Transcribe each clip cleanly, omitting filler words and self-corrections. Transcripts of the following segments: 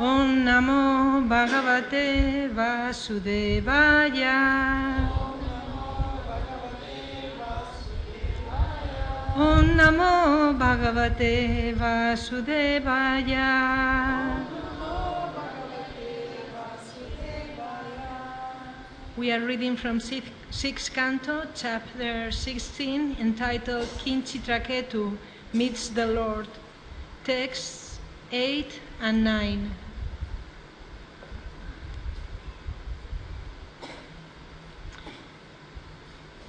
Om Namo Bhagavate Vasudevaya. Om Namo Bhagavate Vasudevaya. We are reading from 6th Canto, chapter 16, entitled Kinchitraketu Meets the Lord, texts 8 and 9.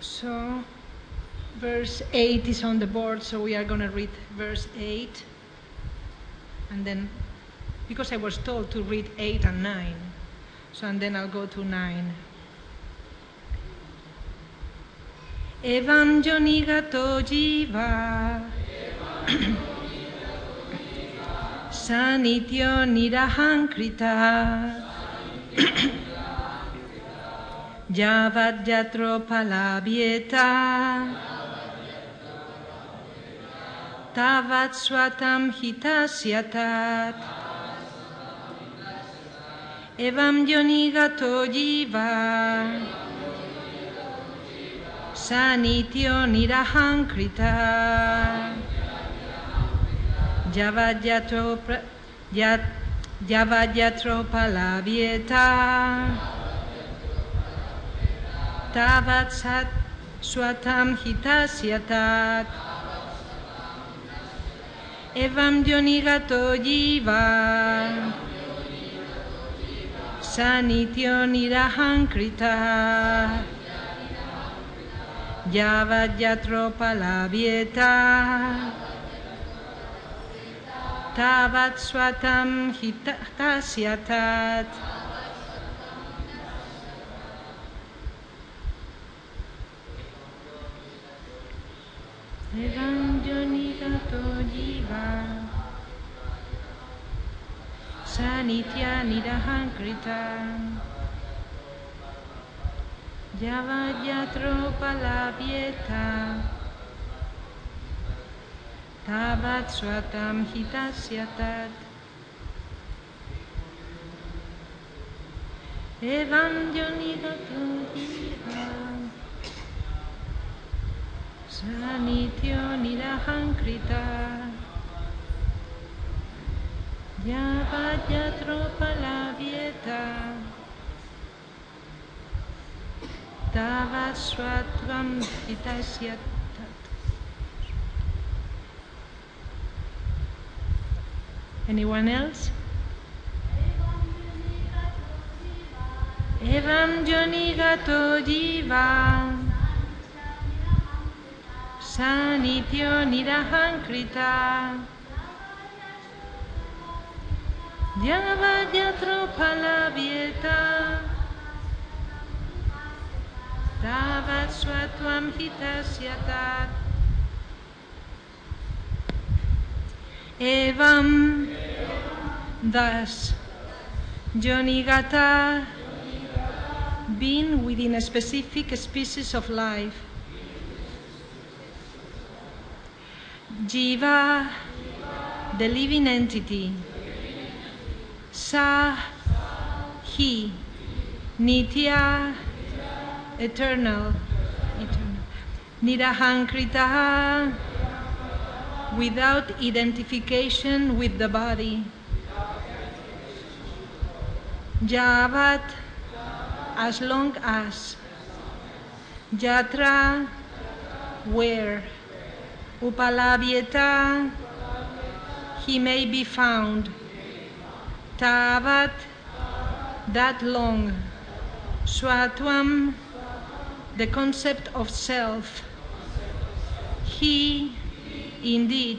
So, verse 8 is on the board, so we are going to read verse 8. And then, because I was told to read 8 and 9, so and then I'll go to 9. Evam Jonigato Jiva Sanityo Nirahankrita Yavat Yatro Palabieta Tavat Swatam Hitasyatat Evam Jonigato Jiva Sanityo Nirahankrita Yavajatro Palabieta Tavat Sat Swatam Hitasyatat Evam Jonigato Jiva Sanityo Nirahankrita Yavajatro Palabieta Tavat Swatam Hitasyatat. Evanjonigato Jiva Sanitya Nirahankrita Yavajatro Palabieta Tavat Swatam Hitasyatat Evanjonigato Jiva Sanityo Nirahankrita Yavajatro Palabieta Tavat Swatam Hitasyatat. Anyone else? Evam Jonigato Jiva Sanityo Nirahankrita Yavajatro Palabieta Tavat Swatam Hitasyatat Evam. Thus, Jonigata, being within a specific species of life. Jiva, the living entity. Sa, he. Nitya, eternal. Nirahankrita, without identification with the body. Yavat, as long as. Yatra, where. Upalabyeta, he may be found. Tavat, that long. Swatvam, the concept of self. He, indeed.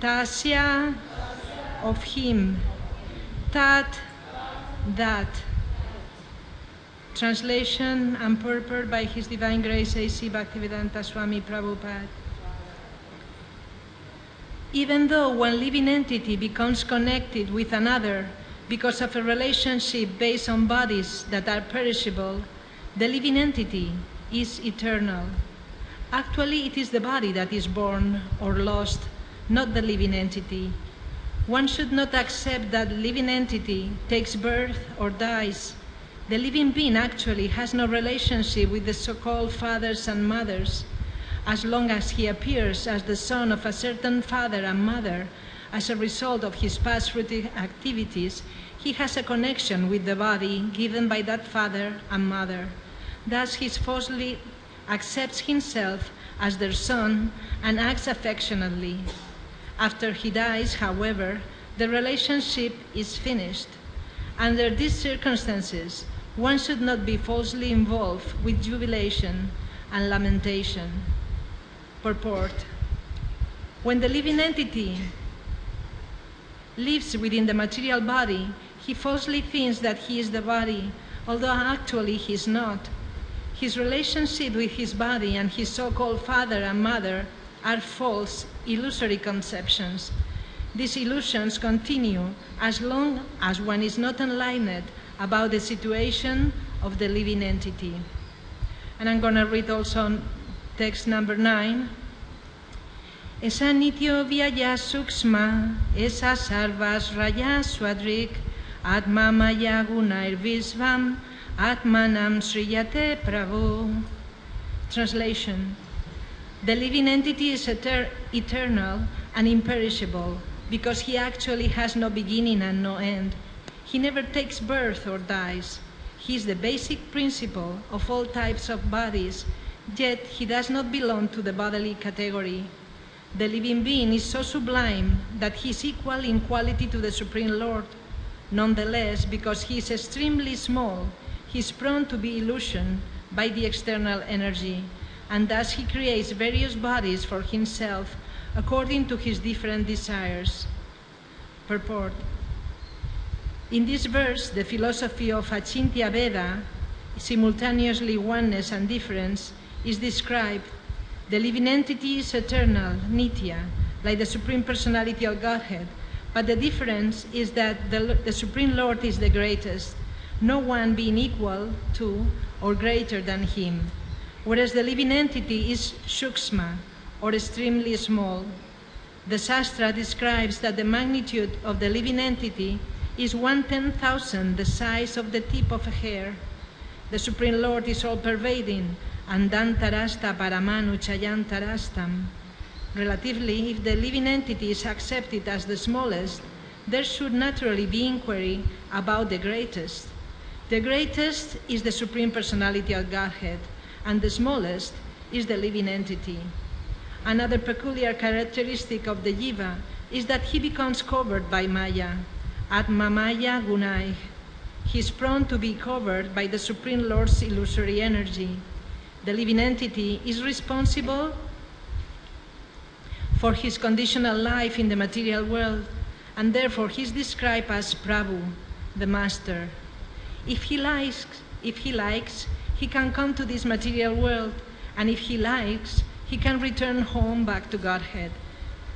Tasya, of him. Tat, that. Translation and purport by His Divine Grace A.C. Bhaktivedanta Swami Prabhupada. Even though one living entity becomes connected with another because of a relationship based on bodies that are perishable, the living entity is eternal. Actually, it is the body that is born or lost, not the living entity. One should not accept that living entity takes birth or dies. The living being actually has no relationship with the so-called fathers and mothers. As long as he appears as the son of a certain father and mother as a result of his past fruitive activities, he has a connection with the body given by that father and mother. Thus he falsely accepts himself as their son and acts affectionately. After he dies, however, the relationship is finished. Under these circumstances, one should not be falsely involved with jubilation and lamentation. Purport. When the living entity lives within the material body, he falsely thinks that he is the body, although actually he is not. His relationship with his body and his so-called father and mother are false, illusory conceptions. These illusions continue as long as one is not enlightened about the situation of the living entity. And I'm going to read also text number 9. Esa nityo vyaya suksma, esa sarvas raya swadrik, atma maya gunair visvam, atmanam sriyate prabhu. Translation. The living entity is eternal and imperishable because he actually has no beginning and no end. He never takes birth or dies. He is the basic principle of all types of bodies, yet he does not belong to the bodily category. The living being is so sublime that he is equal in quality to the Supreme Lord. Nonetheless, because he is extremely small, he is prone to be illusioned by the external energy, and thus he creates various bodies for himself according to his different desires. Purport. In this verse, the philosophy of Achintya Veda, simultaneously oneness and difference, is described. The living entity is eternal, nitya, like the Supreme Personality of Godhead, but the difference is that the Supreme Lord is the greatest, no one being equal to or greater than him, whereas the living entity is shuksma, or extremely small. The Shastra describes that the magnitude of the living entity is 1/10,000 the size of the tip of a hair. The Supreme Lord is all-pervading, andantarasta paramanu chayantarastam. Relatively, if the living entity is accepted as the smallest, there should naturally be inquiry about the greatest. The greatest is the Supreme Personality of Godhead, and the smallest is the living entity. Another peculiar characteristic of the jiva is that he becomes covered by maya, atma maya gunai. He is prone to be covered by the Supreme Lord's illusory energy. The living entity is responsible for his conditional life in the material world, and therefore he is described as Prabhu, the master. If he likes, he can come to this material world, and if he likes, he can return home back to Godhead.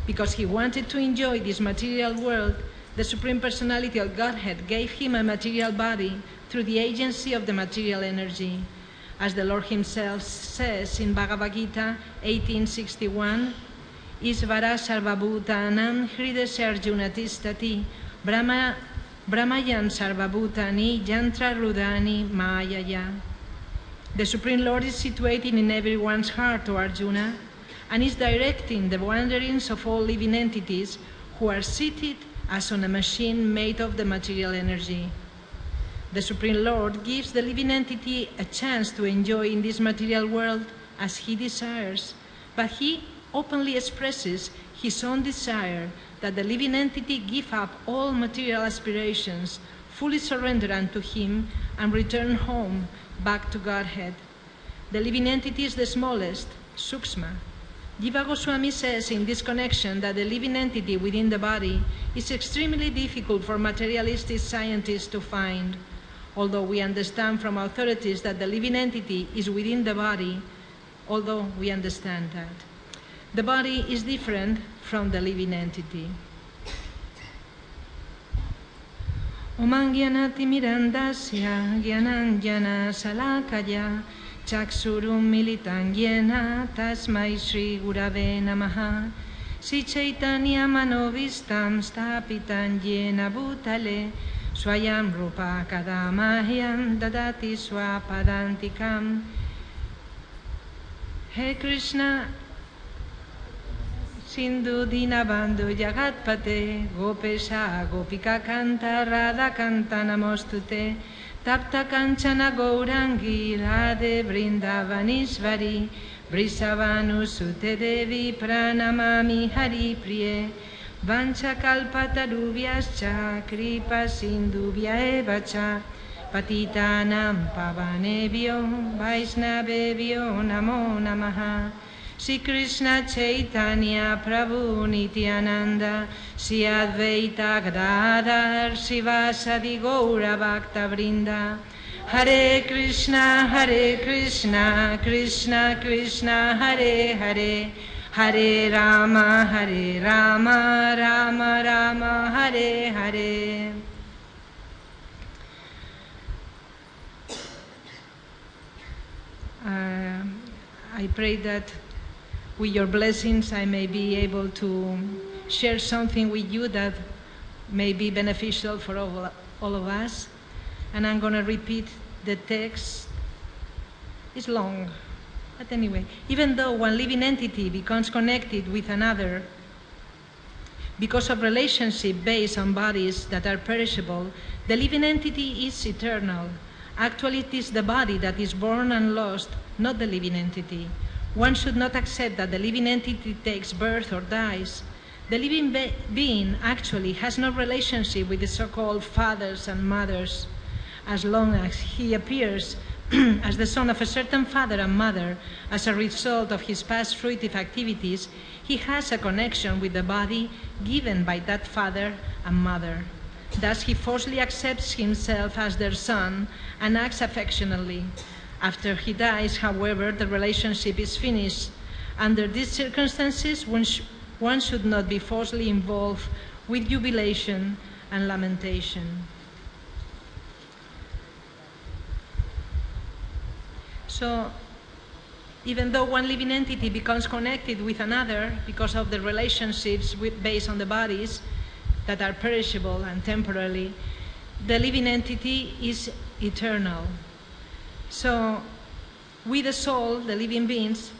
Because he wanted to enjoy this material world, the Supreme Personality of Godhead gave him a material body through the agency of the material energy. As the Lord himself says in Bhagavad Gita 18:61, Isvara sarvabhutanam hridesya arjunatistati brahmayan sarvabhutani yantra rudani mayaya. The Supreme Lord is situated in everyone's heart, O Arjuna, and is directing the wanderings of all living entities who are seated as on a machine made of the material energy. The Supreme Lord gives the living entity a chance to enjoy in this material world as he desires, but he openly expresses his own desire that the living entity give up all material aspirations, fully surrender unto him, and return home back to Godhead. The living entity is the smallest, Sukshma. Jiva Goswami says in this connection that the living entity within the body is extremely difficult for materialistic scientists to find. Although we understand from authorities that the living entity is within the body, although we understand that. The body is different from the living entity. Omang gyanati mirandasya gyananjana salakaya chaksurum militan gyena tasmai Shri Gurave namaha Sri Chaitanya Manovistam Stapitam Yena Bhutale Swayam Rupa Kadamahyam Dadati Swapadantikam. He Krishna Sindhu Dinabandhu Jagatpate Gopesha Gopika Kanta Radha Kanta Namostute Tapta Kanchana Gourangi Radhe Vrindavanishvari Vrisavanu Sute Devi Pranamami Hari Priye Vancha Kalpatarubhyascha Kripa Sindhubhya Evacha Patitanam Pavanebhyo Vaishnavebhyo Namo Namaha. Sri Krishna Chaitanya Prabhu Nityananda Sri Advaita Gadadhar Srivasadi Gaura Bhakta Vrinda. Hare Krishna Krishna Krishna Hare Hare Hare Rama Rama Rama Hare Hare. I pray that with your blessings I may be able to share something with you that may be beneficial for all of us. And I'm going to repeat the text. It's long, but anyway. Even though one living entity becomes connected with another because of relationship based on bodies that are perishable, the living entity is eternal. Actually, it is the body that is born and lost, not the living entity. One should not accept that the living entity takes birth or dies. The living being actually has no relationship with the so-called fathers and mothers. As long as he appears as the son of a certain father and mother as a result of his past fruitive activities, he has a connection with the body given by that father and mother. Thus, he falsely accepts himself as their son and acts affectionately. After he dies, however, the relationship is finished. Under these circumstances, one should not be falsely involved with jubilation and lamentation. So, even though one living entity becomes connected with another because of the relationships based on the bodies that are perishable and temporary, the living entity is eternal. So, we the soul, the living beings,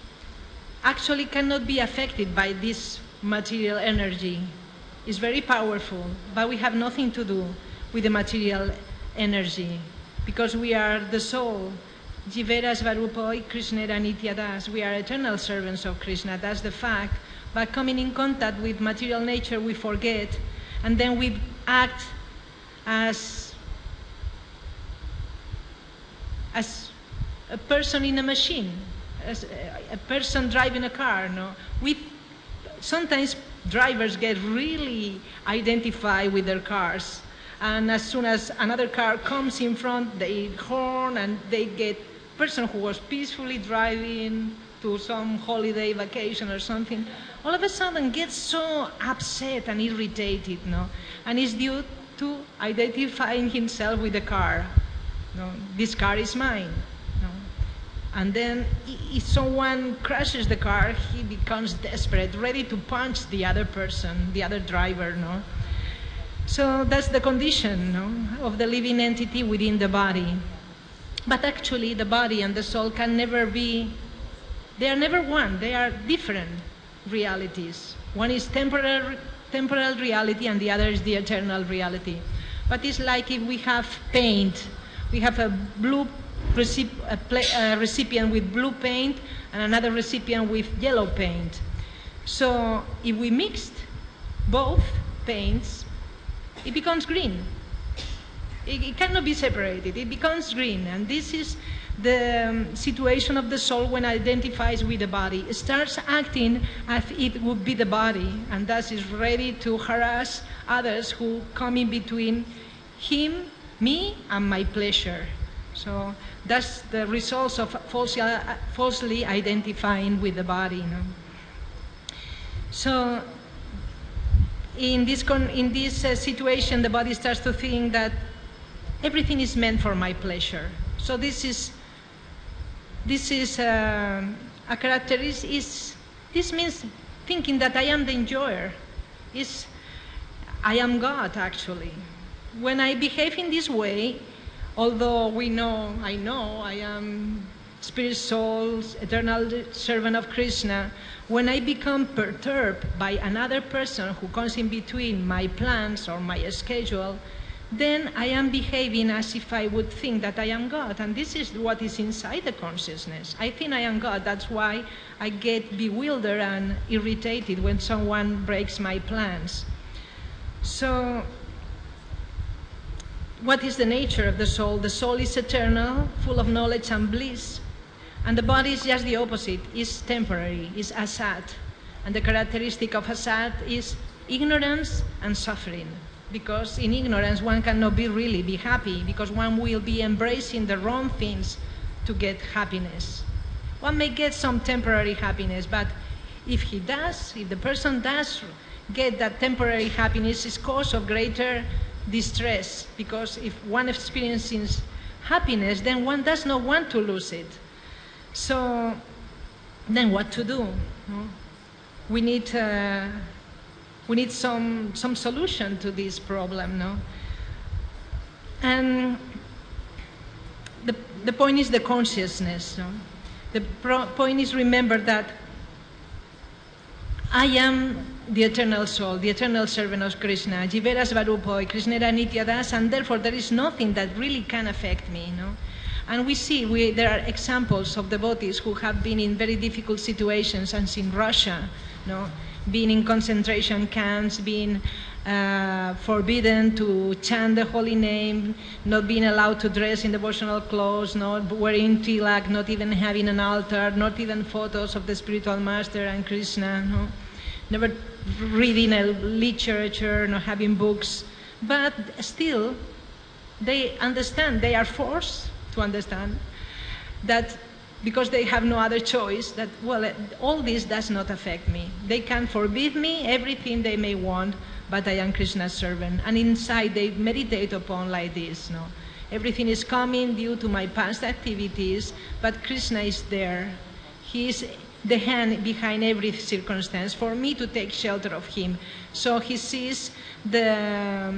actually cannot be affected by this material energy. It's very powerful, but we have nothing to do with the material energy because we are the soul. Jivera Svarupoi Krishnera Nityadas. We are eternal servants of Krishna. That's the fact. By coming in contact with material nature, we forget, and then we act as a person in a machine, as a person driving a car. No, sometimes drivers get really identified with their cars, and as soon as another car comes in front, they horn and they get. Person who was peacefully driving to some holiday vacation or something, all of a sudden gets so upset and irritated, no? And it's due to identifying himself with the car. No? This car is mine. No? And then if someone crashes the car, he becomes desperate, ready to punch the other person, the other driver. No? So that's the condition, no, of the living entity within the body. But actually, the body and the soul can never be, they are never one. They are different realities. One is temporal reality and the other is the eternal reality. But it's like if we have paint. We have a blue recipient with blue paint and another recipient with yellow paint. So if we mixed both paints, it becomes green. It cannot be separated. It becomes green. And this is the situation of the soul when it identifies with the body. It starts acting as it would be the body, and thus is ready to harass others who come in between him, me, and my pleasure. So that's the results of falsely identifying with the body. You know? So in this situation, the body starts to think that everything is meant for my pleasure. So this is a characteristic. This means thinking that I am the enjoyer. I am God, actually. When I behave in this way, although I know I am spirit, soul, eternal servant of Krishna, when I become perturbed by another person who comes in between my plans or my schedule, then I am behaving as if I would think that I am God. And this is what is inside the consciousness. I think I am God. That's why I get bewildered and irritated when someone breaks my plans. So, what is the nature of the soul? The soul is eternal, full of knowledge and bliss. And the body is just the opposite, is temporary, is asat. And the characteristic of asat is ignorance and suffering. Because in ignorance one cannot really be happy, because one will be embracing the wrong things to get happiness. One may get some temporary happiness, but if the person does get that temporary happiness, it's cause of greater distress, because if one experiences happiness, then one does not want to lose it. So then what to do? No? We need some solution to this problem, no? And the point is the consciousness, no? The point is, remember that I am the eternal soul, the eternal servant of Krishna, Jivera Svarupoi, Krishnera Nityadas, and therefore there is nothing that really can affect me, no? And we see there are examples of devotees who have been in very difficult situations, as in Russia, no? Being in concentration camps, being forbidden to chant the holy name, not being allowed to dress in devotional clothes, not wearing tilak, not even having an altar, not even photos of the spiritual master and Krishna, no? Never reading a literature, not having books. But still, they understand, they are forced to understand that, because they have no other choice, that, well, all this does not affect me. They can forbid me everything they may want, but I am Krishna's servant. And inside they meditate upon like this, no? Everything is coming due to my past activities, but Krishna is there. He is the hand behind every circumstance for me to take shelter of him. So he sees the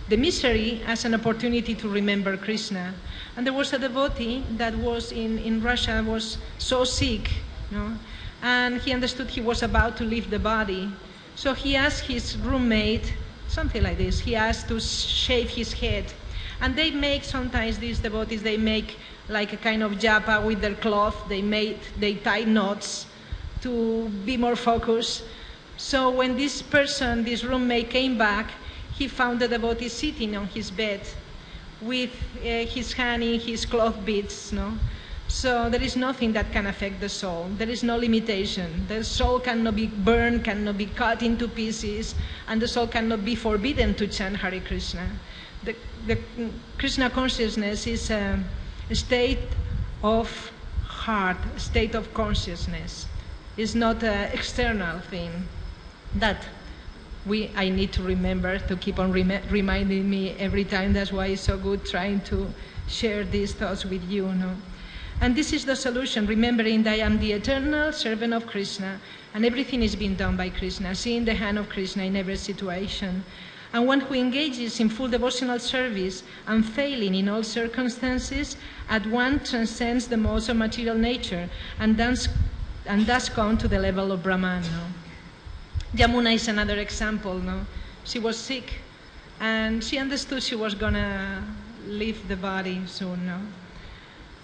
misery as an opportunity to remember Krishna. And there was a devotee that was in Russia, was so sick, no? And he understood he was about to leave the body. So he asked his roommate, something like this, he asked to shave his head. And they make, sometimes these devotees, they make like a kind of japa with their cloth. They tie knots to be more focused. So when this person, this roommate, came back, he found the devotee sitting on his bed with his hand in his cloth beads, no? So there is nothing that can affect the soul. There is no limitation. The soul cannot be burned, cannot be cut into pieces, and the soul cannot be forbidden to chant Hare Krishna. The Krishna consciousness is a state of heart, a state of consciousness. It's not an external thing that I need to remember, to keep on reminding me every time. That's why it's so good trying to share these thoughts with you, no? And this is the solution, remembering that I am the eternal servant of Krishna, and everything is being done by Krishna, seeing the hand of Krishna in every situation. And one who engages in full devotional service, unfailing in all circumstances, at once transcends the modes of material nature, and thus come to the level of Brahman, no? Yamuna is another example, no? She was sick, and she understood she was gonna leave the body soon, no?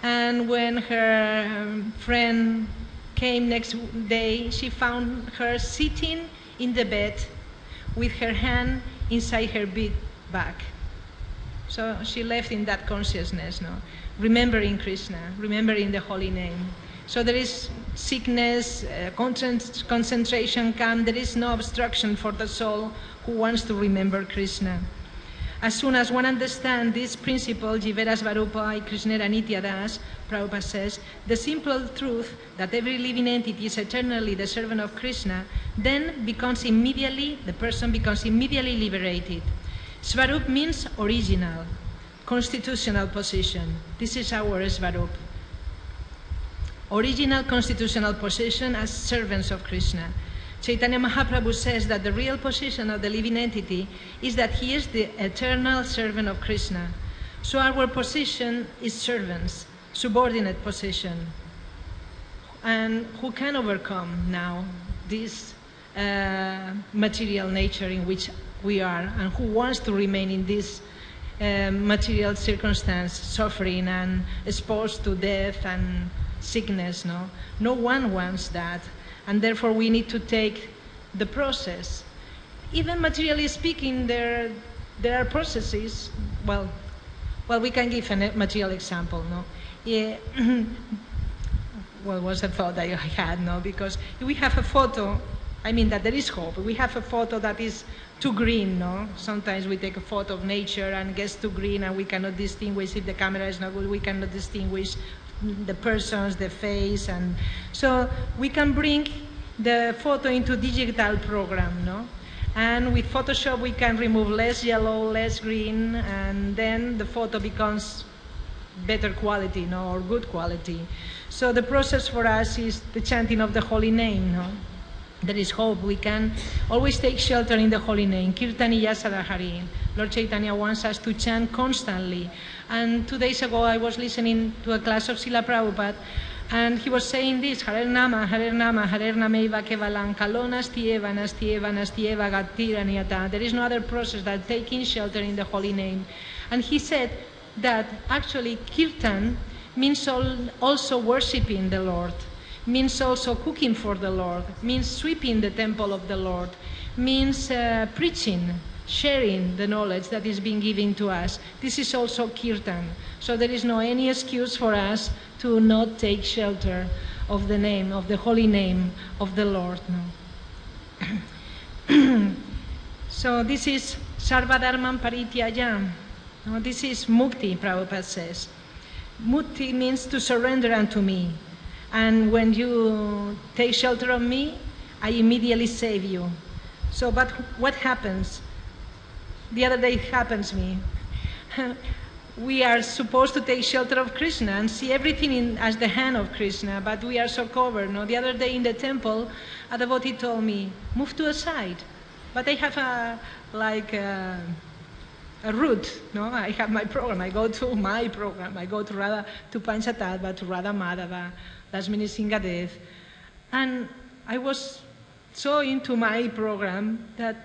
And when her friend came next day, she found her sitting in the bed with her hand inside her bead bag. So she left in that consciousness, no? Remembering Krishna, remembering the holy name. So there is sickness, concentration camp, there is no obstruction for the soul who wants to remember Krishna. As soon as one understands this principle, Jivera Svarupa Krishnera Nityadas, Prabhupada says, the simple truth that every living entity is eternally the servant of Krishna, then the person becomes immediately liberated. Svarup means original, constitutional position. This is our Svarup. Original constitutional position as servants of Krishna. Chaitanya Mahaprabhu says that the real position of the living entity is that he is the eternal servant of Krishna. So our position is servants, subordinate position. And who can overcome now this material nature in which we are, and who wants to remain in this material circumstance, suffering and exposed to death and sickness? No one wants that. And therefore we need to take the process. Even materially speaking, there are processes. Well, we can give a material example, no? Yeah. Well, was a thought that I had, no? Because we have a photo, I mean that there is hope. We have a photo that is too green, no? Sometimes we take a photo of nature and it gets too green and we cannot distinguish. If the camera is not good, we cannot distinguish the persons, the face, and so we can bring the photo into digital program, no? And with Photoshop we can remove less yellow, less green, and then the photo becomes better quality, no, or good quality. So the process for us is the chanting of the holy name, no? There is hope. We can always take shelter in the holy name. Kirtaniya Sadahari. Lord Chaitanya wants us to chant constantly. And 2 days ago I was listening to a class of Srila Prabhupada, and he was saying this, Harer Nama, Nameva Kevalan, Kalonas Tieva, Nastieva, Nastieva, Gatira Niyata. There is no other process than taking shelter in the holy name. And he said that actually Kirtan means also worshipping the Lord, means also cooking for the Lord, means sweeping the temple of the Lord, means preaching, sharing the knowledge that is being given to us. This is also Kirtan. So there is no any excuse for us to not take shelter of the name, of the holy name of the Lord. No? So this is Sarvadharman Parityajam. No, this is Mukti, Prabhupada says. Mukti means to surrender unto me. And when you take shelter of me, I immediately save you. So, but what happens? The other day it happens to me. We are supposed to take shelter of Krishna and see everything as the hand of Krishna, but we are so covered. No? The other day in the temple, a devotee told me, move to a side. But I have a route. No? I have my program. I go to my program. I go to Panchatattva, to Radha Madhava, Lakshmini Singadev. And I was so into my program that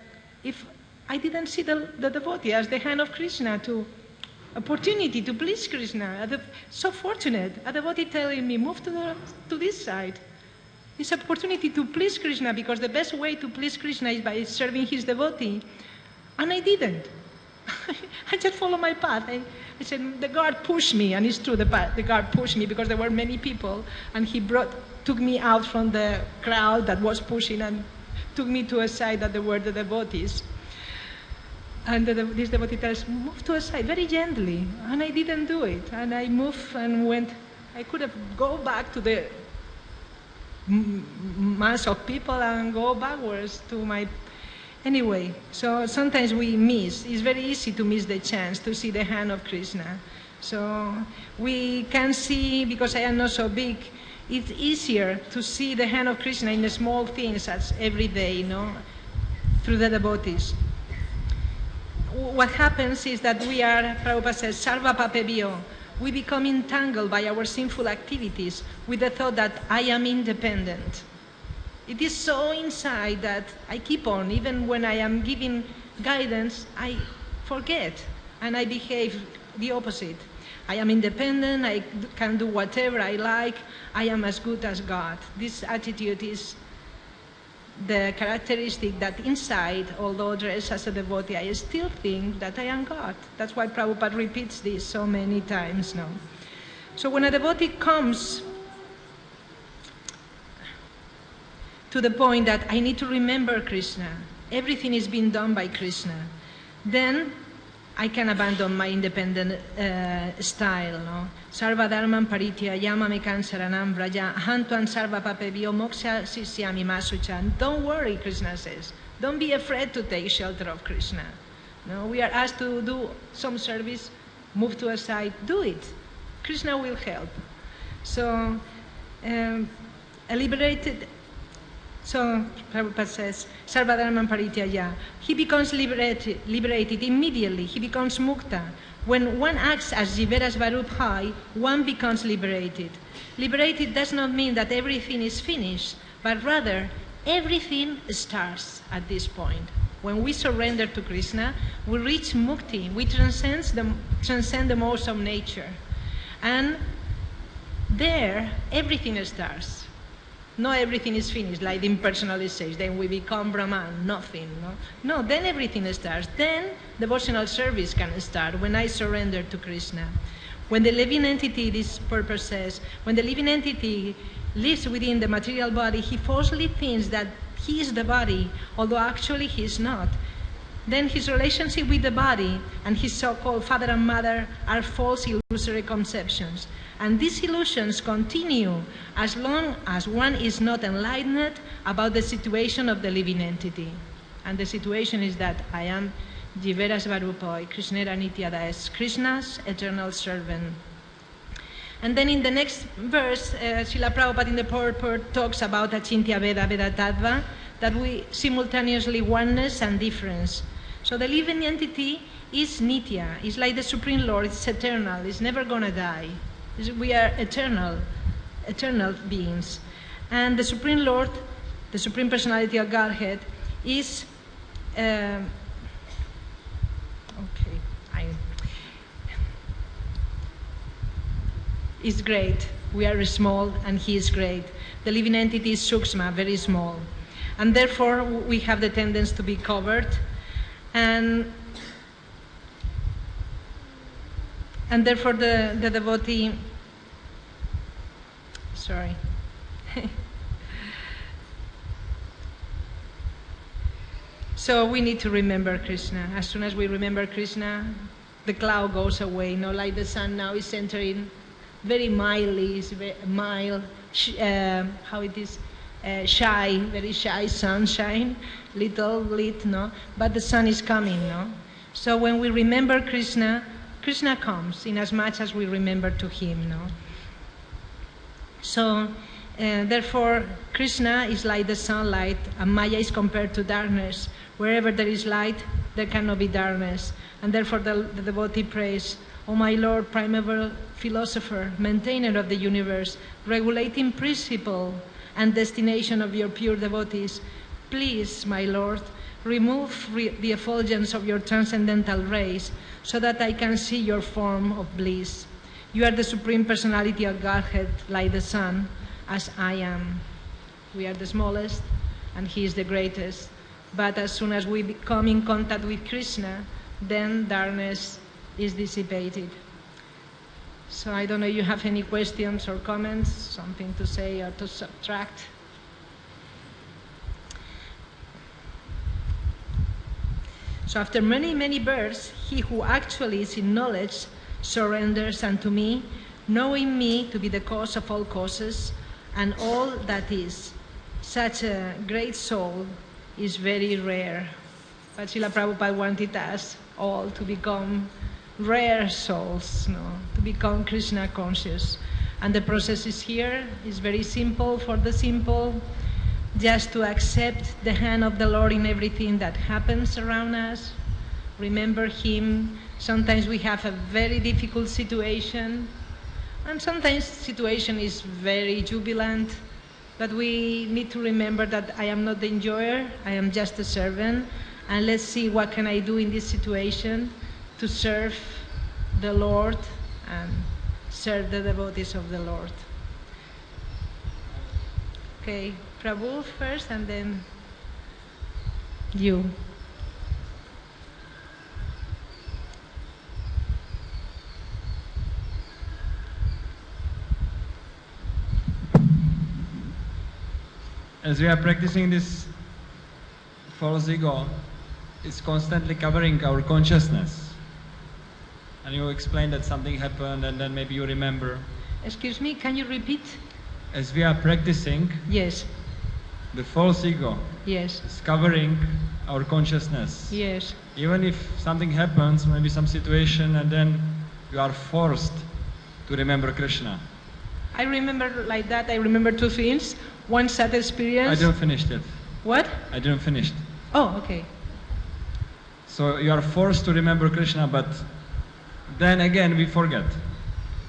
if I didn't see the devotee as the hand of Krishna, to opportunity to please Krishna. So fortunate. A devotee telling me, move to this side. It's an opportunity to please Krishna, because the best way to please Krishna is by serving his devotee. And I didn't. I just followed my path. I said, the guard pushed me, and it's true, the guard pushed me because there were many people, and he took me out from the crowd that was pushing and took me to a side that there were the devotees. And this devotee tells, move to a side, very gently. And I didn't do it. And I moved and went. I could have gone back to the mass of people and go backwards to my... Anyway, so sometimes we miss. It's very easy to miss the chance to see the hand of Krishna. So we can see, because I am not so big, it's easier to see the hand of Krishna in the small things as every day, through the devotees. What happens is that we are, Prabhupada says, sarva papebhyo. We become entangled by our sinful activities with the thought that I am independent. It is so inside that I keep on, even when I am giving guidance, I forget and I behave the opposite. I am independent, I can do whatever I like, I am as good as God. This attitude is the characteristic that inside, although dressed as a devotee, I still think that I am God. That's why Prabhupada repeats this so many times now. So when a devotee comes to the point that I need to remember Krishna, everything is being done by Krishna, then I can abandon my independent style. Sarva dharman paritya yamame kansaranam vraja hantuan sarva papebhyo moksha sisyami masuchan. Don't worry, Krishna says. Don't be afraid to take shelter of Krishna. We are asked to do some service, move to a side, do it. Krishna will help. So, a liberated So Prabhupada says, Sarvadharman Parityaya. He becomes liberated immediately. He becomes mukta. When one acts as Jivera Svarupai, one becomes liberated. Liberated does not mean that everything is finished, but rather everything starts at this point. When we surrender to Krishna, we reach mukti. We transcend the most of nature. And there, everything starts. Not everything is finished, like the impersonalist says, then we become Brahman, nothing. No, then everything starts. Then devotional service can start when I surrender to Krishna. When the living entity, this purpose says, when the living entity lives within the material body, he falsely thinks that he is the body, although actually he is not. Then his relationship with the body and his so-called father and mother are false illusory conceptions. And these illusions continue as long as one is not enlightened about the situation of the living entity. And the situation is that I am Jivera Svarupoi, Krishnera Nityada, Krishna's eternal servant. And then in the next verse, Srila Prabhupada in the purport talks about Achintya Veda, Veda Tattva, that we simultaneously oneness and difference. So the living entity is Nitya, it's like the Supreme Lord, it's eternal, it's never gonna die. We are eternal beings. And the Supreme Lord, the Supreme Personality of Godhead, is is great. We are small and he is great. The living entity is Sukshma, very small. And therefore we have the tendency to be covered. And therefore the devotee, sorry. So we need to remember Krishna. As soon as we remember Krishna, the cloud goes away. Like the sun now is entering very mildly, it's very mild, shy, very shy sunshine, little lit, but the sun is coming, So when we remember Krishna, Krishna comes in as much as we remember to him, So therefore Krishna is like the sunlight and Maya is compared to darkness. Wherever there is light, there cannot be darkness. And therefore the devotee prays, O my Lord, primeval philosopher, maintainer of the universe, regulating principle and destination of your pure devotees, please, my Lord, remove the effulgence of your transcendental rays so that I can see your form of bliss. You are the Supreme Personality of Godhead, like the sun, as I am. We are the smallest and he is the greatest. But as soon as we come in contact with Krishna, then darkness is dissipated. So I don't know if you have any questions or comments, something to say or to subtract. So after many, many births, he who actually is in knowledge surrenders unto me, knowing me to be the cause of all causes and all that is. Such a great soul is very rare. But Srila Prabhupada wanted us all to become rare souls, to become Krishna conscious. And the process is here, it's very simple for the simple, just to accept the hand of the Lord in everything that happens around us. Remember him. Sometimes we have a very difficult situation, and sometimes the situation is very jubilant, but we need to remember that I am not the enjoyer, I am just a servant, and let's see what can I do in this situation to serve the Lord and serve the devotees of the Lord. Okay, Prabhu first and then you. As we are practicing this false ego, it's constantly covering our consciousness. And you explain that something happened and then maybe you remember. Excuse me, can you repeat? As we are practicing, yes, the false ego yes, is covering our consciousness. Yes. Even if something happens, maybe some situation, and then you are forced to remember Krishna. I remember like that, I remember two things. one sad experience. I didn't finish it. What? I didn't finish. Oh, okay. So you are forced to remember Krishna, but then again we forget.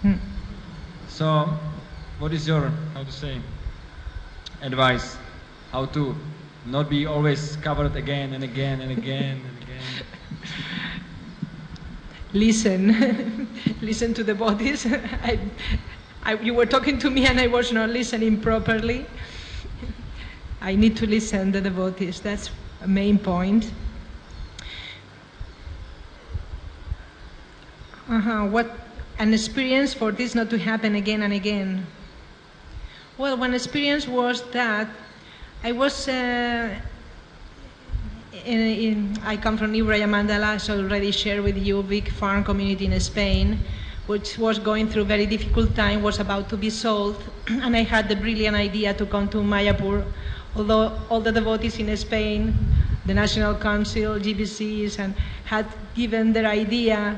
Hmm. So, what is your, how to say, advice? How to not be always covered again and again and again and again? Listen. Listen to the bodies. You were talking to me and I was not listening properly. I need to listen to the devotees. That's a main point. What an experience for this not to happen again and again. Well, one experience was that I was I come from New Mandala, as I already shared with you, big farm community in Spain, which was going through a very difficult time, was about to be sold, and I had the brilliant idea to come to Mayapur, although all the devotees in Spain, the National Council, GBCs, and had given their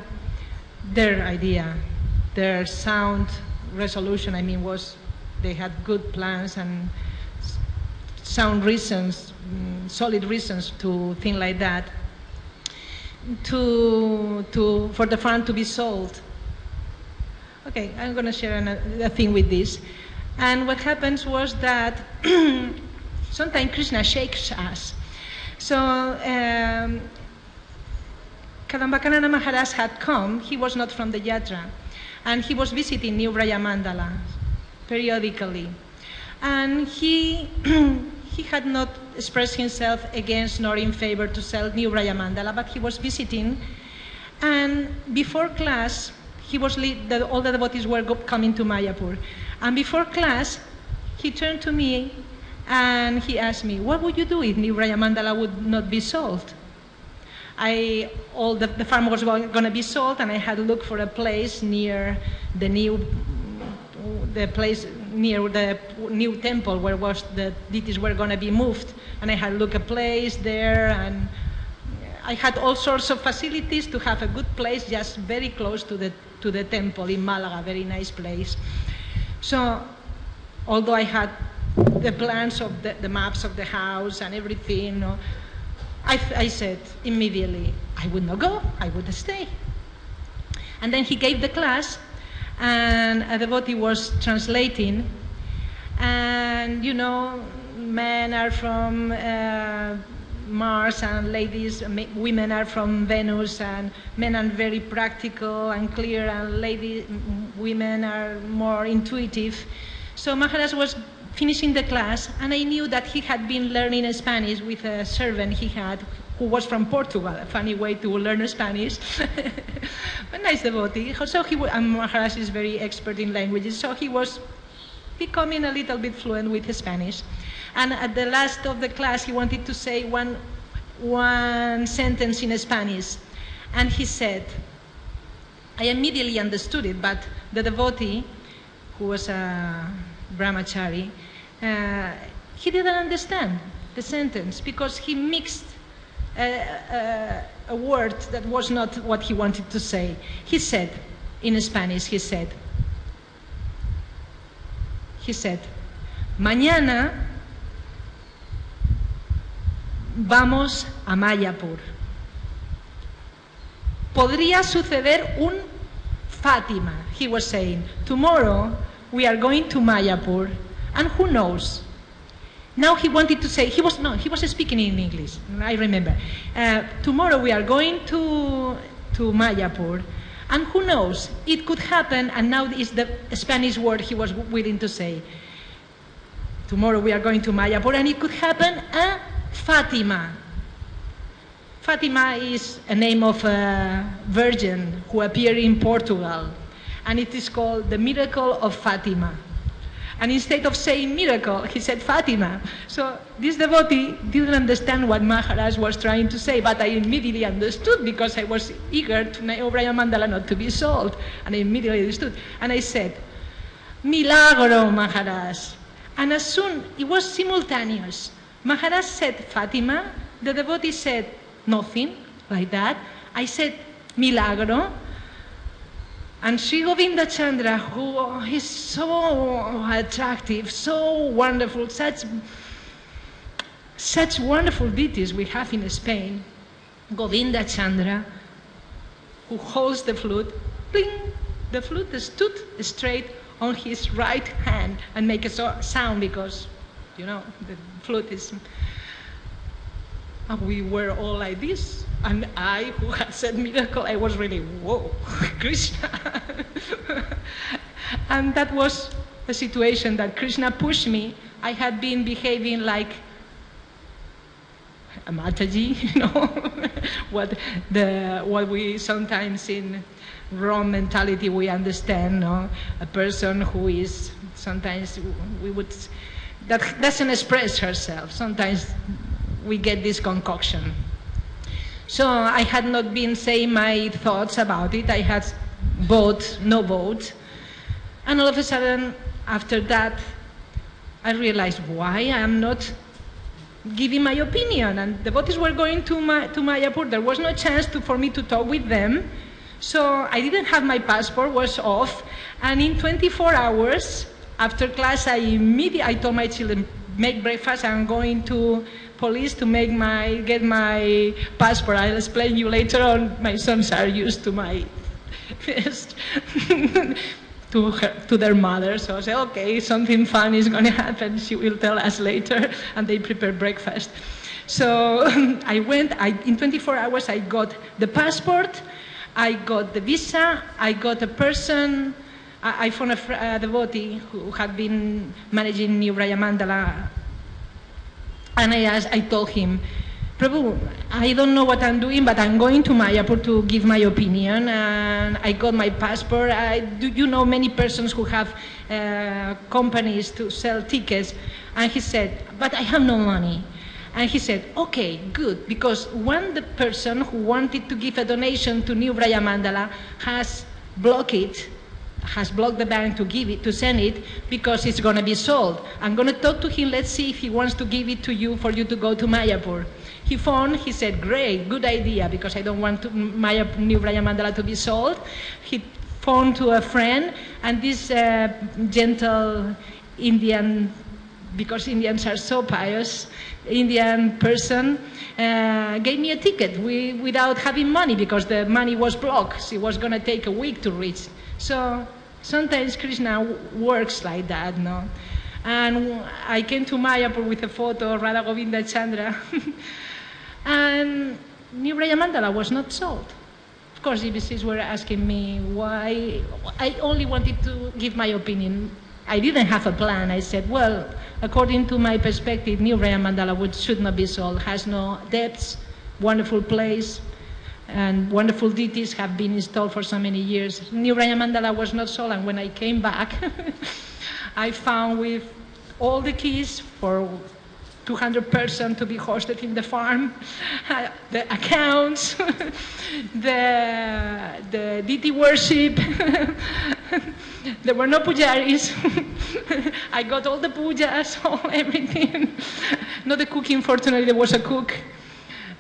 sound resolution, was they had good plans and sound reasons, solid reasons to think like that, for the farm to be sold. Okay, I'm going to share a thing with this. And what happens was that sometimes Krishna shakes us. So Kadambakanana Maharaj had come. He was not from the Yatra, and he was visiting New Mandala periodically. And he had not expressed himself against nor in favor to sell New Mandala, but he was visiting. And before class, all the devotees were coming to Mayapur. And before class, he turned to me and he asked me, what would you do if New Mandala would not be sold? The farm was going to be sold, and I had looked for a place near the new temple where the deities were going to be moved. And I had looked a place there, and I had all sorts of facilities to have a good place just very close to the temple in Malaga, very nice place. So, although I had the plans of the maps of the house and everything, I said immediately, I would not go, I would stay. And then he gave the class, and a devotee was translating, and men are from Mars, and women are from Venus, and men are very practical and clear, and women are more intuitive. So Maharaj was finishing the class, and I knew that he had been learning Spanish with a servant he had who was from Portugal, a funny way to learn Spanish. A nice devotee. So and Maharaj is very expert in languages, so he was becoming a little bit fluent with Spanish. And at the last of the class, he wanted to say one sentence in Spanish. And he said, I immediately understood it, but the devotee, who was a brahmachari, he didn't understand the sentence because he mixed a word that was not what he wanted to say. He said, in Spanish, he said, mañana vamos a Mayapur. Podría suceder un Fátima, he was saying. Tomorrow we are going to Mayapur, and who knows? Now he wanted to say, he was speaking in English, I remember. Tomorrow we are going to Mayapur, and who knows? It could happen, and now is the Spanish word he was willing to say. Tomorrow we are going to Mayapur, and it could happen a Fatima. Fatima is a name of a virgin who appeared in Portugal, and it is called the miracle of Fatima. And instead of saying miracle, he said Fatima. So this devotee didn't understand what Maharaj was trying to say, but I immediately understood because I was eager to know Mandala not to be sold. And I immediately understood. And I said, Milagro, Maharaj. And as soon, it was simultaneous. Maharaj said Fatima, the devotee said nothing, like that. I said Milagro. And Sri Govinda Chandra, who is so attractive, so wonderful, such wonderful deities we have in Spain. Govinda Chandra, who holds the flute, bling, the flute stood straight on his right hand and make a sound because, you know, the flute is... And we were all like this. And I, who had said miracle, I was really, whoa, Krishna. And that was the situation that Krishna pushed me. I had been behaving like a Mataji, you know, what we sometimes in wrong mentality we understand, no? A person who is sometimes that doesn't express herself. Sometimes we get this concoction. So I had not been saying my thoughts about it. I had no vote. And all of a sudden, after that, I realized why I am not giving my opinion. And the devotees were going to Mayapur. There was no chance for me to talk with them. So I didn't have my passport, was off. And in 24 hours, after class, I told my children, make breakfast, I'm going to police to get my passport. I'll explain you later on. My sons are used to my to their mother. So I said, okay, something fun is going to happen. She will tell us later. And they prepared breakfast. So I went, in 24 hours, I got the passport, I got the visa, I got a person. I found a devotee who had been managing New Raya Mandala. And I told him, Prabhu, I don't know what I'm doing, but I'm going to Mayapur to give my opinion. And I got my passport. Do you know many persons who have companies to sell tickets? And he said, but I have no money. And he said, okay, good, because the person who wanted to give a donation to New Raya Mandala has blocked the bank to send it because it's going to be sold. I'm going to talk to him, let's see if he wants to give it to you for you to go to Mayapur. He said, great, good idea, because I don't want New Raya Mandala to be sold. He phoned to a friend, and this gentle Indian, because Indians are so pious, Indian person gave me a ticket without having money, because the money was blocked. It was going to take a week to reach. So sometimes Krishna works like that, no? And I came to Mayapur with a photo of Radha Govinda Chandra. And New Raya Mandala was not sold. Of course, EBCs were asking me why. I only wanted to give my opinion. I didn't have a plan. I said, well, according to my perspective, New Raya Mandala should not be sold. Has no depths, wonderful place, and wonderful deities have been installed for so many years. New Raya Mandala was not sold, and when I came back, I found with all the keys for 200 persons to be hosted in the farm, the accounts, the deity worship. There were no pujaris. I got all the pujas, everything. Not the cooking, fortunately, there was a cook.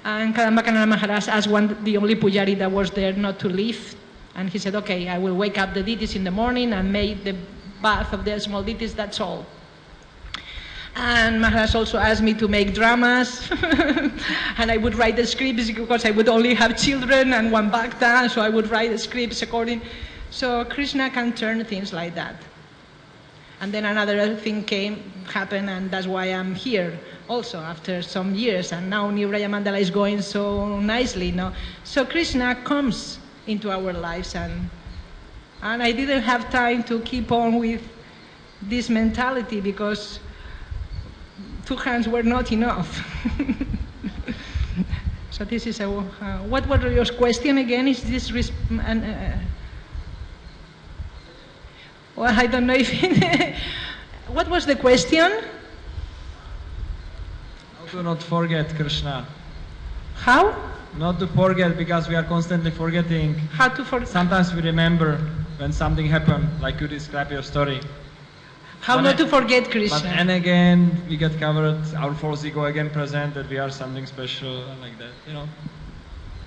And Kadambakanana Maharaj asked the only pujari that was there not to leave. And he said, okay, I will wake up the deities in the morning and make the bath of the small deities, that's all. And Maharaj also asked me to make dramas. And I would write the scripts because I would only have children and one bhakta, so I would write the scripts according. So Krishna can turn things like that. And then another thing happened, and that's why I'm here also after some years. And now New Raya Mandala is going so nicely, no? So Krishna comes into our lives, and I didn't have time to keep on with this mentality because 2 hands were not enough. So this is what was your question again? Is this well, I don't know if what was the question? How to not forget Krishna. How? Not to forget, because we are constantly forgetting. How to forget? Sometimes we remember when something happened, like you describe your story. How not to forget Krishna? But and again, we get covered, our false ego again present, that we are something special and like that, you know.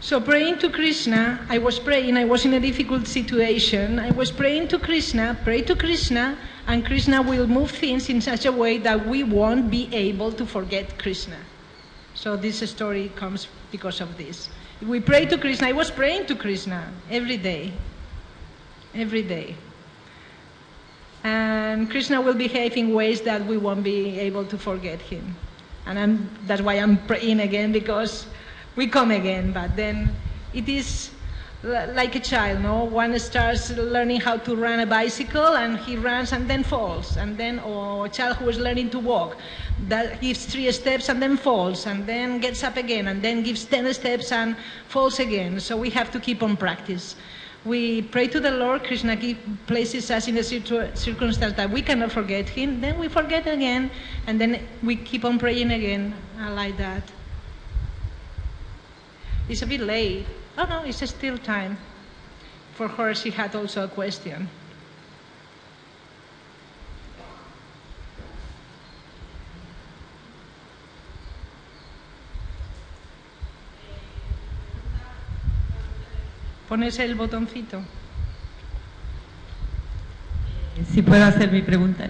So praying to Krishna, I was in a difficult situation. I was praying to Krishna, pray to Krishna, and Krishna will move things in such a way that we won't be able to forget Krishna. So this story comes because of this. We pray to Krishna. I was praying to Krishna every day. Every day. And Krishna will behave in ways that we won't be able to forget him. And that's why I'm praying again, because we come again, but then it is like a child, no? One starts learning how to run a bicycle and he runs and then falls, and then, or a child who is learning to walk, that gives 3 steps and then falls, and then gets up again, and then gives 10 steps and falls again. So we have to keep on practice. We pray to the Lord, Krishna places us in a circumstance that we cannot forget him, then we forget again, and then we keep on praying again, like that. It's a bit late. Oh no, it's still time. For her, she had also a question. ¿Pones el botoncito? Si puedo hacer mi pregunta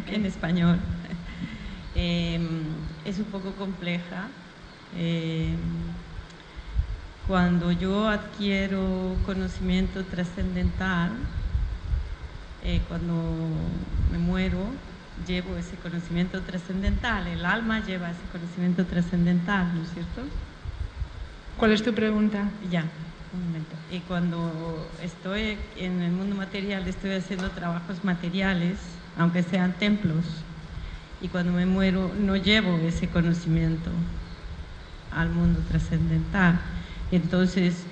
en español. Es un poco compleja. Cuando yo adquiero conocimiento trascendental, cuando me muero, llevo ese conocimiento trascendental. El alma lleva ese conocimiento trascendental, ¿no es cierto? ¿Cuál es tu pregunta? Ya, un momento. Y cuando estoy en el mundo material, estoy haciendo trabajos materiales, aunque sean templos. Y cuando me muero, no llevo ese conocimiento al mundo trascendental. Entonces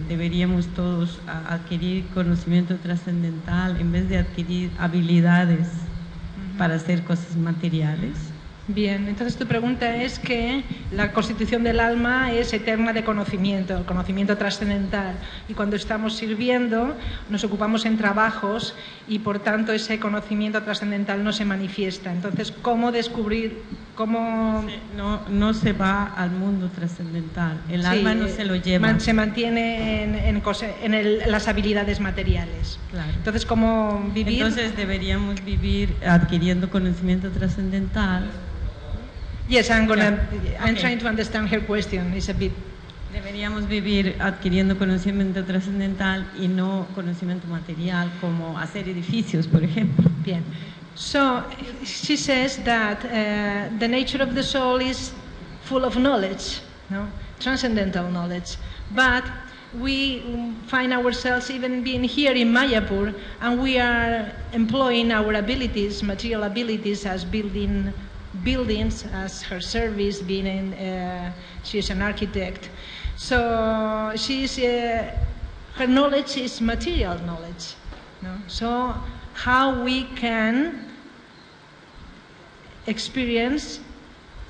deberíamos todos adquirir conocimiento trascendental en vez de adquirir habilidades para hacer cosas materiales. Bien, entonces tu pregunta es que la constitución del alma es eterna de conocimiento, el conocimiento trascendental, y cuando estamos sirviendo nos ocupamos en trabajos y por tanto ese conocimiento trascendental no se manifiesta. Entonces, ¿cómo descubrir, cómo...? No se va al mundo trascendental, el alma no se lo lleva. Se mantiene en las habilidades materiales. Claro. Entonces, ¿cómo vivir? Entonces deberíamos vivir adquiriendo conocimiento trascendental. Yes, I'm trying to understand her question. It's a bit. Deberíamos vivir adquiriendo conocimiento trascendental y no conocimiento material, como hacer edificios, por ejemplo. Bien. So she says that the nature of the soul is full of knowledge, no? Transcendental knowledge, but we find ourselves even being here in Mayapur, and we are employing our abilities, material abilities, as building buildings, as her service, she is an architect. So her knowledge is material knowledge. No? So how we can experience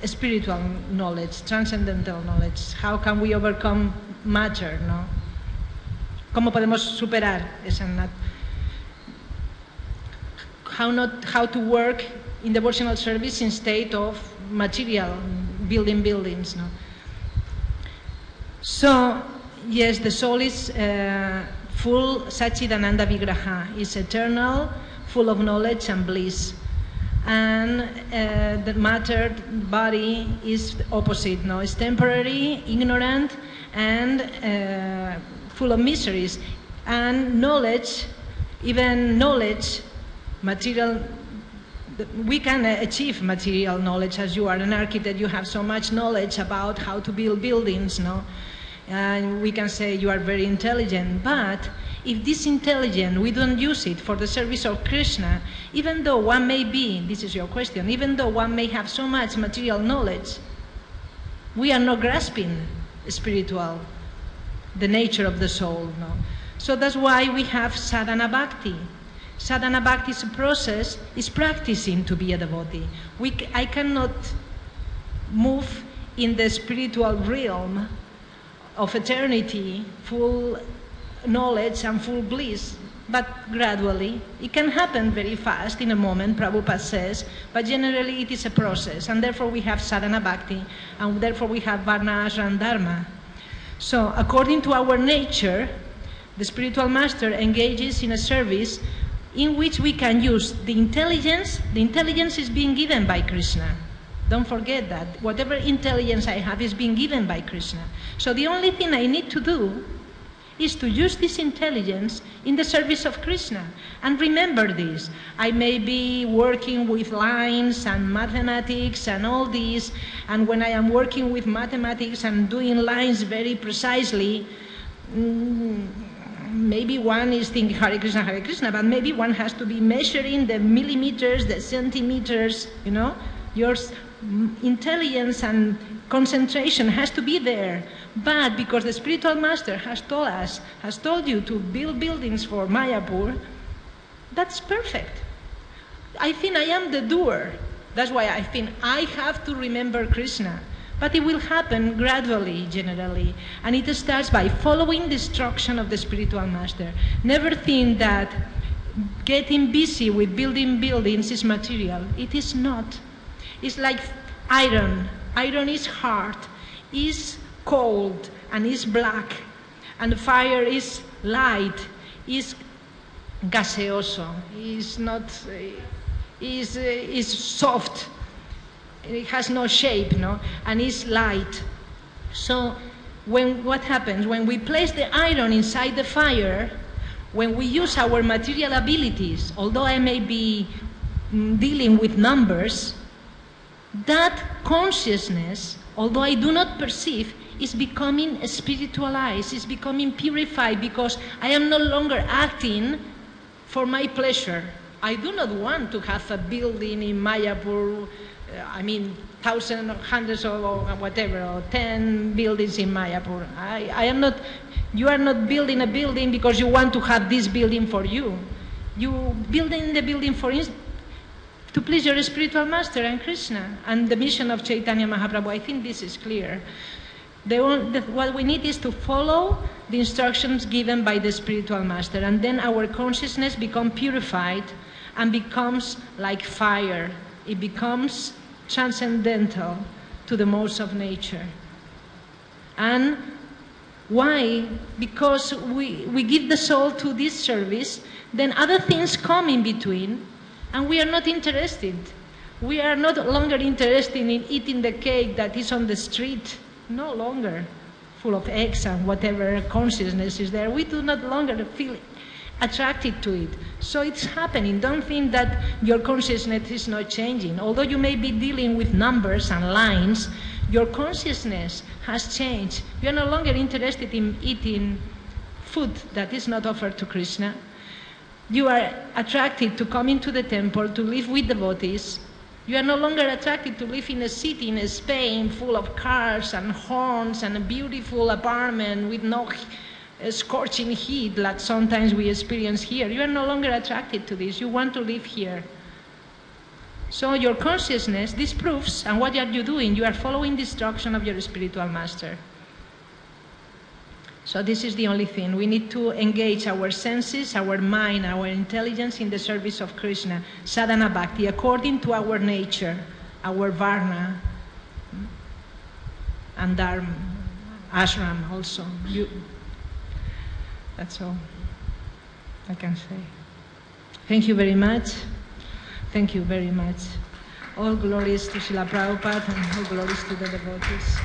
spiritual knowledge, transcendental knowledge? How can we overcome matter? No? ¿Cómo podemos superar esa how to work in devotional service instead of material, building buildings. No? So, yes, the soul is full Satchidananda Vigraha, is eternal, full of knowledge and bliss. And the matter body is the opposite, no? It's temporary, ignorant, and full of miseries. And knowledge, even knowledge, material, we can achieve material knowledge. As you are an architect, you have so much knowledge about how to build buildings, no? And we can say you are very intelligent, but if this intelligence, we don't use it for the service of Krishna, even though one may be, this is your question, even though one may have so much material knowledge, we are not grasping spiritual, the nature of the soul, no? So that's why we have sadhana bhakti. Sadhana bhakti is a process, is practicing to be a devotee. I cannot move in the spiritual realm of eternity, full knowledge and full bliss, but gradually. It can happen very fast, in a moment, Prabhupada says, but generally it is a process, and therefore we have sadhana bhakti, and therefore we have varna, ashram, dharma. So according to our nature, the spiritual master engages in a service in which we can use the intelligence. The intelligence is being given by Krishna. Don't forget that. Whatever intelligence I have is being given by Krishna. So the only thing I need to do is to use this intelligence in the service of Krishna. And remember this, I may be working with lines and mathematics and all this, and when I am working with mathematics and doing lines very precisely, maybe one is thinking Hare Krishna, but maybe one has to be measuring the millimeters, the centimeters, you know. Your intelligence and concentration has to be there. But because the spiritual master has told you to build buildings for Mayapur, that's perfect. I think I am the doer. That's why I think I have to remember Krishna. But it will happen gradually, generally. And it starts by following the instruction of the spiritual master. Never think that getting busy with building buildings is material. It is not. It's like iron. Iron is hard, is cold, and is black. And the fire is light, is gaseoso, is soft. It has no shape, no? And it's light. So what happens? When we place the iron inside the fire, when we use our material abilities, although I may be dealing with numbers, that consciousness, although I do not perceive, is becoming spiritualized, is becoming purified, because I am no longer acting for my pleasure. I do not want to have a building in Mayapur, thousands, hundreds or whatever, or 10 buildings in Mayapur. You are not building a building because you want to have this building for you. You building the building to please your spiritual master and Krishna and the mission of Chaitanya Mahaprabhu. I think this is clear. What we need is to follow the instructions given by the spiritual master, and then our consciousness becomes purified and becomes like fire. It becomes transcendental to the modes of nature. And why? Because we give the soul to this service, then other things come in between, and we are not interested. We are no longer interested in eating the cake that is on the street, no longer full of eggs and whatever consciousness is there. We do not longer feel attracted to it. So it's happening. Don't think that your consciousness is not changing. Although you may be dealing with numbers and lines, your consciousness has changed. You are no longer interested in eating food that is not offered to Krishna. You are attracted to come into the temple, to live with devotees. You are no longer attracted to live in a city in Spain full of cars and horns and a beautiful apartment with no scorching heat like sometimes we experience here. You are no longer attracted to this. You want to live here. So your consciousness, this proves, and what are you doing? You are following the instruction of your spiritual master. So this is the only thing. We need to engage our senses, our mind, our intelligence in the service of Krishna. Sadhana bhakti, according to our nature, our varna, and dharma, ashram also. That's all I can say. Thank you very much. Thank you very much. All glories to Srila Prabhupada and all glories to the devotees.